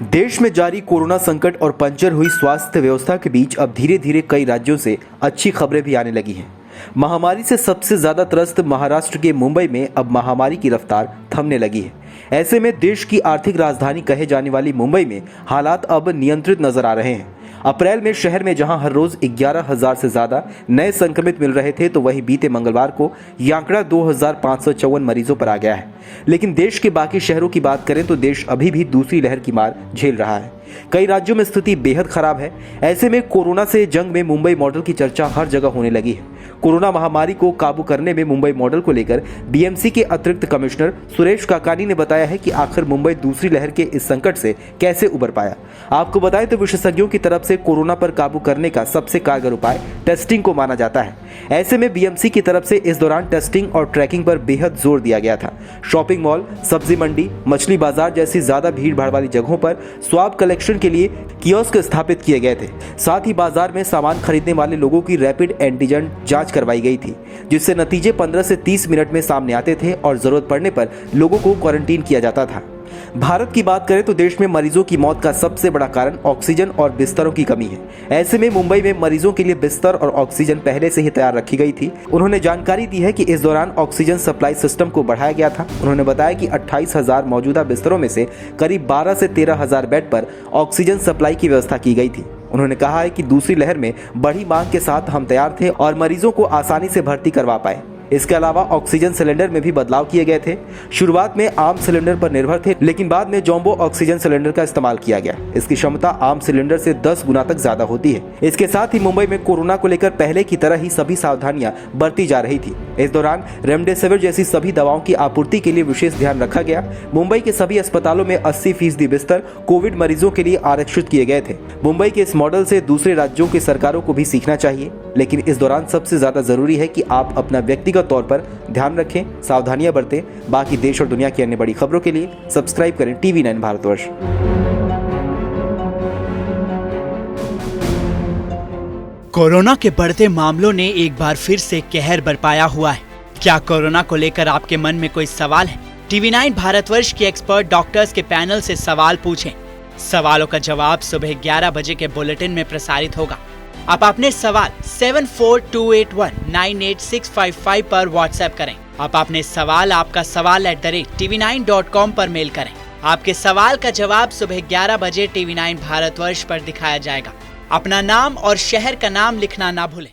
देश में जारी कोरोना संकट और पंचर हुई स्वास्थ्य व्यवस्था के बीच अब धीरे धीरे कई राज्यों से अच्छी खबरें भी आने लगी हैं। महामारी से सबसे ज्यादा त्रस्त महाराष्ट्र के मुंबई में अब महामारी की रफ्तार थमने लगी है। ऐसे में देश की आर्थिक राजधानी कहे जाने वाली मुंबई में हालात अब नियंत्रित नजर आ रहे हैं। अप्रैल में शहर में जहां हर रोज 11,000 से ज्यादा नए संक्रमित मिल रहे थे, तो वहीं बीते मंगलवार को यह आंकड़ा 2,554 मरीजों पर आ गया है। लेकिन देश के बाकी शहरों की बात करें तो देश अभी भी दूसरी लहर की मार झेल रहा है। कई राज्यों में स्थिति बेहद खराब है। ऐसे में कोरोना से जंग में मुंबई मॉडल की चर्चा हर जगह होने लगी है। कोरोना महामारी को काबू करने में मुंबई मॉडल को लेकर बीएमसी के अतिरिक्त कमिश्नर सुरेश काकानी ने बताया है कि आखिर मुंबई दूसरी लहर के इस संकट से कैसे उबर पाया। आपको बताएं तो विशेषज्ञों की तरफ से कोरोना पर काबू करने का सबसे कारगर उपाय टेस्टिंग को माना जाता है। ऐसे में बीएमसी की तरफ से इस दौरान टेस्टिंग और ट्रैकिंग पर बेहद जोर दिया गया था। शॉपिंग मॉल, सब्जी मंडी, मछली बाजार जैसी ज्यादा भीड़ भाड़ वाली जगहों पर स्वाब कलेक्शन के लिए कियोस्क स्थापित किए गए थे। साथ ही बाजार में सामान खरीदने वाले लोगों की रैपिड एंटीजन जांच करवाई गई थी, जिससे नतीजे 15 से 30 मिनट में सामने आते थे और जरूरत पड़ने पर लोगों को क्वारंटीन किया जाता था। भारत की बात करें तो देश में मरीजों की मौत का सबसे बड़ा कारण ऑक्सीजन और बिस्तरों की कमी है। ऐसे में मुंबई में मरीजों के लिए बिस्तर और ऑक्सीजन पहले से ही तैयार रखी गई थी। उन्होंने जानकारी दी है कि इस दौरान ऑक्सीजन सप्लाई सिस्टम को बढ़ाया गया था। उन्होंने बताया कि 28,000 मौजूदा बिस्तरों में से करीब 12 से 13,000 बेड पर ऑक्सीजन सप्लाई की व्यवस्था की गई थी। उन्होंने कहा है कि दूसरी लहर में बड़ी मांग के साथ हम तैयार थे और मरीजों को आसानी से भर्ती करवा पाए। इसके अलावा ऑक्सीजन सिलेंडर में भी बदलाव किए गए थे। शुरुआत में आम सिलेंडर पर निर्भर थे, लेकिन बाद में जॉम्बो ऑक्सीजन सिलेंडर का इस्तेमाल किया गया। इसकी क्षमता आम सिलेंडर से 10 गुना तक ज्यादा होती है। इसके साथ ही मुंबई में कोरोना को लेकर पहले की तरह ही सभी सावधानियां बरती जा रही थी। इस दौरान रेमडेसिविर जैसी सभी दवाओं की आपूर्ति के लिए विशेष ध्यान रखा गया। मुंबई के सभी अस्पतालों में 80% बिस्तर कोविड मरीजों के लिए आरक्षित किए गए थे। मुंबई के इस मॉडल से दूसरे राज्यों की सरकारों को भी सीखना चाहिए। लेकिन इस दौरान सबसे ज्यादा जरूरी है कि आप अपना व्यक्तिगत तौर पर ध्यान रखें, सावधानियां बरतें। बाकी देश और दुनिया की अन्य बड़ी खबरों के लिए सब्सक्राइब करें TV9 भारतवर्ष। कोरोना के बढ़ते मामलों ने एक बार फिर से कहर बरपाया हुआ है। क्या कोरोना को लेकर आपके मन में कोई सवाल है? TV9 भारतवर्ष के एक्सपर्ट डॉक्टर्स के पैनल से सवाल पूछें। सवालों का जवाब सुबह 11 बजे के बुलेटिन में प्रसारित होगा। आप अपने सवाल 7428198655 पर व्हाट्सएप करें। आप अपने सवाल आपका सवाल @tv9.com पर मेल करें। आपके सवाल का जवाब सुबह 11 बजे TV9 भारतवर्ष पर दिखाया जाएगा। अपना नाम और शहर का नाम लिखना ना भूलें।